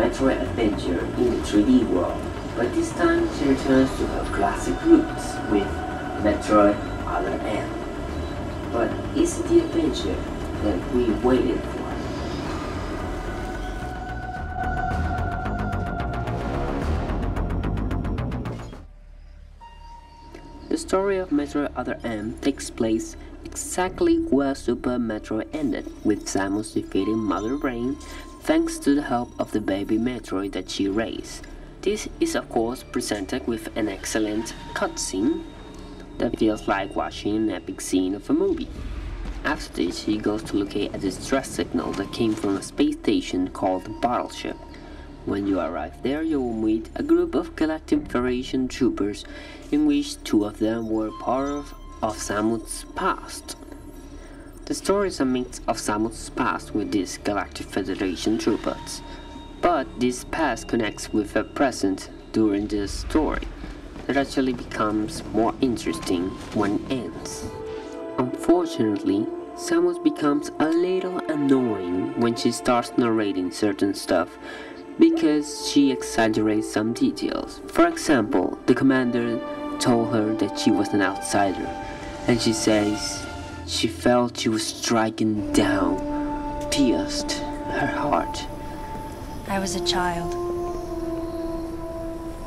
Metroid adventure in the 3D world, but this time she returns to her classic roots with Metroid Other M. But is it the adventure that we waited for? The story of Metroid Other M takes place exactly where Super Metroid ended, with Samus defeating Mother Brain thanks to the help of the baby Metroid that she raised. This is of course presented with an excellent cutscene that feels like watching an epic scene of a movie. After this, she goes to locate a distress signal that came from a space station called the Battleship. When you arrive there, you will meet a group of Galactic Federation troopers, in which two of them were part of Samus' past. The story is a mix of Samus' past with these Galactic Federation troopers, but this past connects with a present during the story that actually becomes more interesting when it ends. Unfortunately, Samus becomes a little annoying when she starts narrating certain stuff because she exaggerates some details. For example, the commander told her that she was an outsider, and she says she felt she was striking down, pierced her heart. I was a child,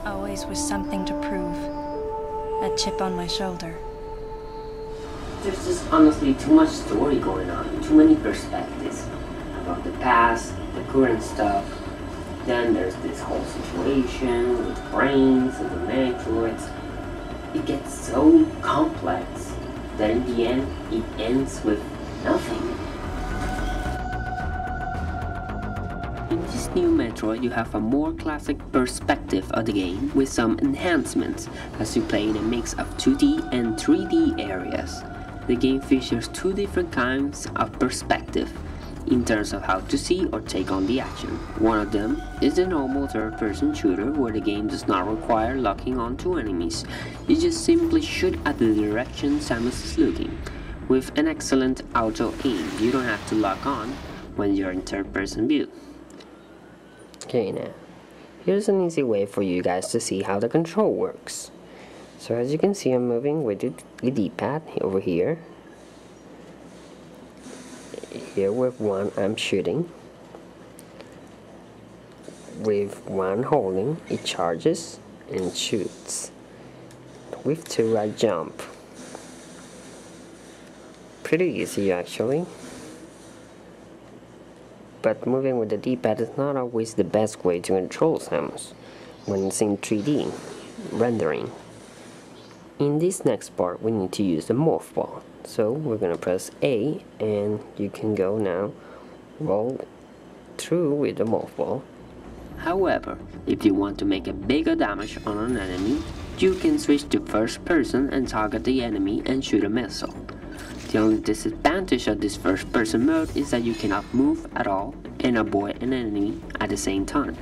always with something to prove, a chip on my shoulder. There's just honestly too much story going on, too many perspectives about the past, the current stuff. Then there's this whole situation with brains and the Metroids. It gets so complex that in the end it ends with nothing. In this new Metroid, you have a more classic perspective of the game with some enhancements as you play in a mix of 2D and 3D areas. The game features two different kinds of perspective in terms of how to see or take on the action. One of them is the normal third-person shooter where the game does not require locking onto enemies. You just simply shoot at the direction Samus is looking. With an excellent auto aim, you don't have to lock on when you're in third-person view. Okay, now, here's an easy way for you guys to see how the control works. So as you can see, I'm moving with the D-pad over here. Here with one I'm shooting, with one holding it charges and shoots, with two I jump. Pretty easy actually, but moving with the D-pad is not always the best way to control Samus when it's in 3D rendering. In this next part we need to use the morph ball. So we're gonna press A and you can go now roll through with the morph ball. However, if you want to make a bigger damage on an enemy, you can switch to first person and target the enemy and shoot a missile. The only disadvantage of this first person mode is that you cannot move at all and avoid an enemy at the same time.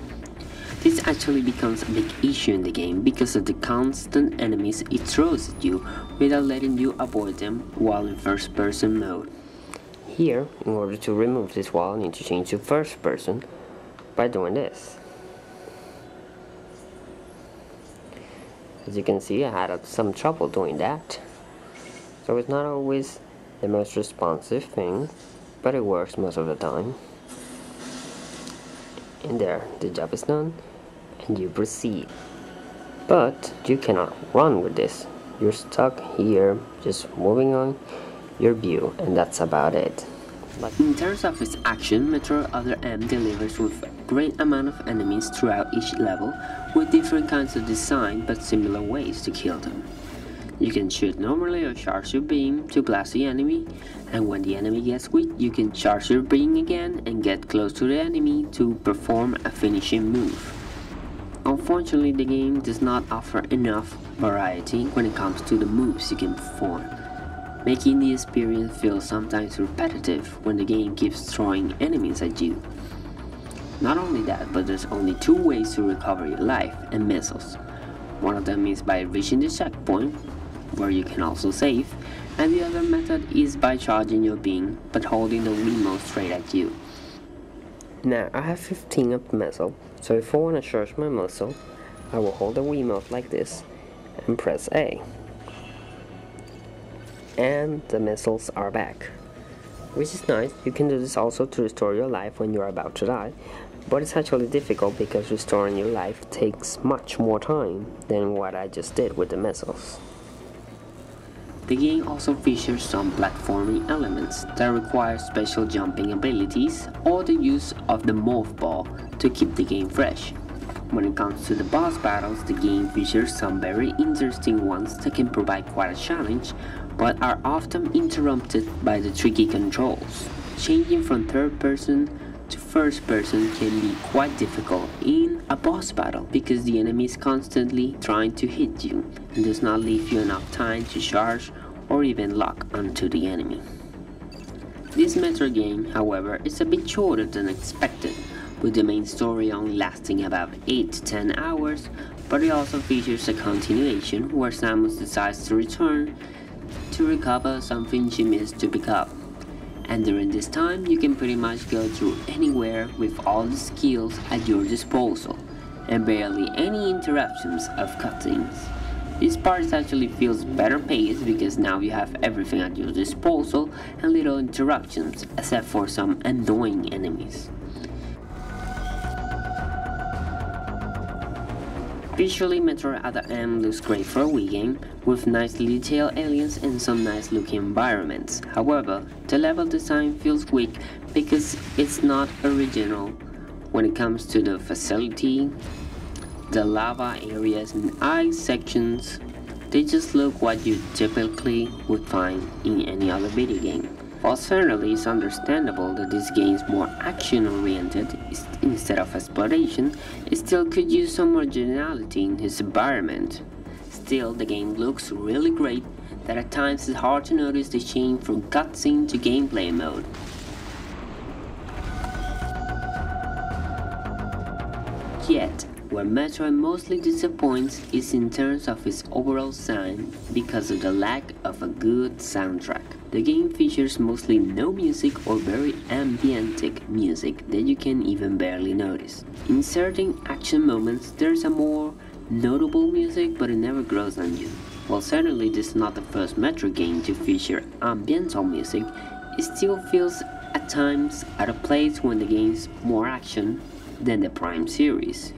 This actually becomes a big issue in the game because of the constant enemies it throws at you without letting you avoid them while in first person mode. Here, in order to remove this wall, I need to change to first person by doing this. As you can see, I had some trouble doing that. So it's not always the most responsive thing, but it works most of the time. And there, the job is done, and you proceed. But you cannot run with this. You're stuck here, just moving on your view, and that's about it. But in terms of its action, Metroid Other M delivers with a great amount of enemies throughout each level, with different kinds of design but similar ways to kill them. You can shoot normally or charge your beam to blast the enemy, and when the enemy gets weak, you can charge your beam again and get close to the enemy to perform a finishing move. Unfortunately, the game does not offer enough variety when it comes to the moves you can perform, making the experience feel sometimes repetitive when the game keeps throwing enemies at you. Not only that, but there's only two ways to recover your life and missiles. One of them is by reaching the checkpoint, where you can also save, and the other method is by charging your beam but holding the remote straight at you. Now I have 15 of muscle, so if I want to charge my muscle, I will hold the Wiimote like this and press A. And the missiles are back. Which is nice. You can do this also to restore your life when you are about to die, but it's actually difficult because restoring your life takes much more time than what I just did with the missiles. The game also features some platforming elements that require special jumping abilities or the use of the morph ball to keep the game fresh. When it comes to the boss battles, the game features some very interesting ones that can provide quite a challenge, but are often interrupted by the tricky controls. Changing from third person to first person can be quite difficult in a boss battle because the enemy is constantly trying to hit you and does not leave you enough time to charge or even lock onto the enemy. This Metroid game, however, is a bit shorter than expected, with the main story only lasting about 8 to 10 hours, but it also features a continuation where Samus decides to return to recover something she missed to pick up. And during this time, you can pretty much go through anywhere with all the skills at your disposal, and barely any interruptions of cutscenes. This part actually feels better paced because now you have everything at your disposal and little interruptions, except for some annoying enemies. Visually, Metroid Other M looks great for a Wii game, with nicely detailed aliens and some nice looking environments. However, the level design feels weak because it's not original when it comes to the facility, the lava areas and ice sections. They just look what you typically would find in any other video game. While certainly it's understandable that this game is more action-oriented instead of exploration, it still could use some originality in its environment. Still, the game looks really great that at times it's hard to notice the change from cutscene to gameplay mode. Yet, where Metroid mostly disappoints is in terms of its overall sound because of the lack of a good soundtrack. The game features mostly no music or very ambientic music that you can even barely notice. In certain action moments, there's a more notable music, but it never grows on you. While certainly this is not the first Metroid game to feature ambiental music, it still feels at times out of place when the game's more action than the Prime series.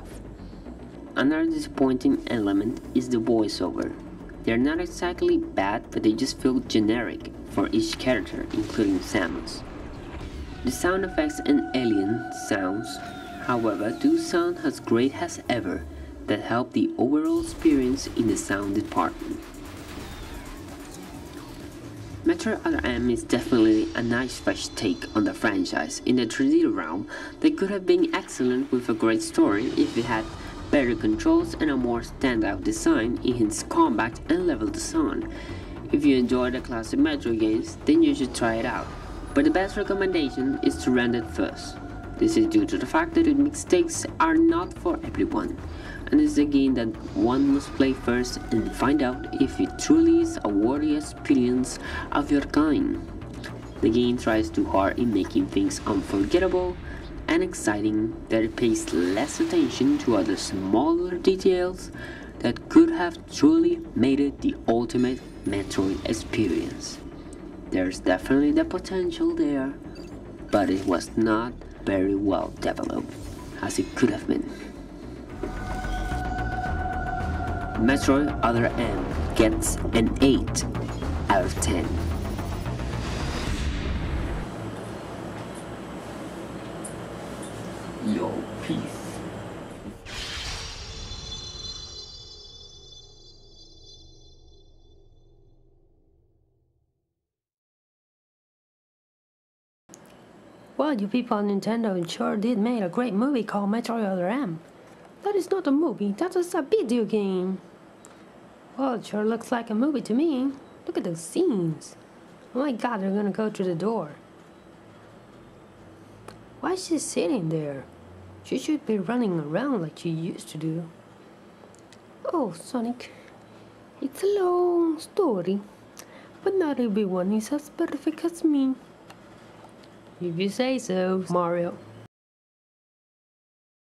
Another disappointing element is the voiceover. They're not exactly bad, but they just feel generic for each character, including Samus. The sound effects and alien sounds, however, do sound as great as ever, that help the overall experience in the sound department. Metroid Other M is definitely a nice fresh take on the franchise in the 3D realm that could have been excellent with a great story if it had better controls and a more standout design in its combat and level design. If you enjoy the classic Metroid games, then you should try it out, but the best recommendation is to rent it first. This is due to the fact that the mistakes are not for everyone, and it's a game that one must play first and find out if it truly is a worthy experience of your kind. The game tries too hard in making things unforgettable and exciting that it pays less attention to other smaller details that could have truly made it the ultimate Metroid experience. There's definitely the potential there, but it was not very well developed as it could have been. Metroid Other M gets an 8 out of 10. Yo, peace. Well, you people on Nintendo sure did make a great movie called Metroid Other M. That is not a movie, that is a video game. Well, it sure looks like a movie to me. Look at those scenes. Oh my god, they're gonna go through the door. Why is she sitting there? She should be running around like she used to do. Oh, Sonic. It's a long story, but not everyone is as perfect as me. If you say so, Mario.